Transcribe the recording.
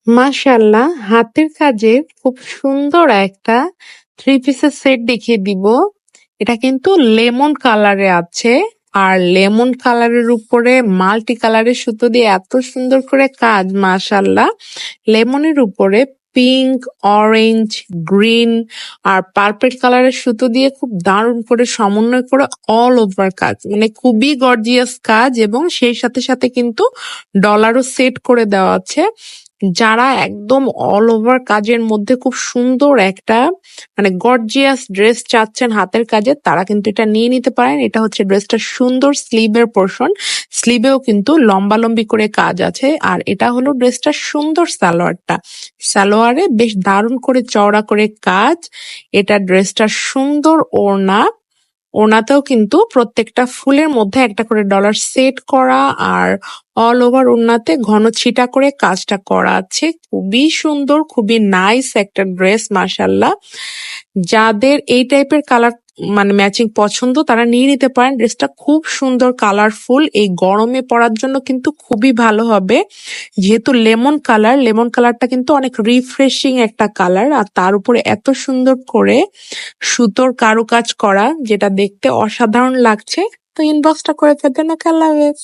মাশাআল্লাহ, হাতের কাজের খুব সুন্দর একটা থ্রি পিসের সেট দেখিয়ে দিব। এটা কিন্তু লেমন কালারে আছে। আর লেমন কালারের উপরে মাল্টি কালারের সুতো দিয়ে এত সুন্দর করে কাজ, মাশাআল্লাহ। লেমনের উপরে পিঙ্ক, অরেঞ্জ, গ্রিন আর পার্পল কালারের সুতো দিয়ে খুব দারুণ করে সমন্বয় করে অল ওভার কাজ, মানে খুবই গর্জিয়াস কাজ। এবং সেই সাথে সাথে কিন্তু ডলারও সেট করে দেওয়া আছে। যারা একদম অল ওভার কাজের মধ্যে খুব সুন্দর একটা মানে গর্জিয়াস ড্রেস চাচ্ছেন হাতের কাজে, তারা কিন্তু এটা নিয়ে নিতে পারেন। এটা হচ্ছে ড্রেসটা সুন্দর স্লিভের পোর্শন, স্লিভেও কিন্তু লম্বালম্বি করে কাজ আছে। আর এটা হলো ড্রেসটার সুন্দর সালোয়ারটা, সালোয়ারে বেশ দারুণ করে চওড়া করে কাজ। এটা ড্রেসটার সুন্দর ওড়না, ওড়নাতেও কিন্তু প্রত্যেকটা ফুলের মধ্যে একটা করে ডলার সেট করা। আর অল ওভার ওড়নাতে ঘন ছিটা করে কাজটা করা আছে। খুবই সুন্দর, খুবই নাইস একটা ড্রেস, মাশাল্লাহ। যাদের এই টাইপের কালার মানে ম্যাচিং পছন্দ তারা নিয়ে নিতে পারেন। ড্রেসটা খুব সুন্দর, কালারফুল, এই গরমে পরার জন্য কিন্তু খুবই ভালো হবে। যেহেতু লেমন কালার, লেমন কালারটা কিন্তু অনেক রিফ্রেশিং একটা কালার। আর তার উপরে এত সুন্দর করে সুতোর কারুকাজ করা, যেটা দেখতে অসাধারণ লাগছে। তো ইনবক্সটা করে ফেলবেন। ওকে, আল্লাহ হাফেজ।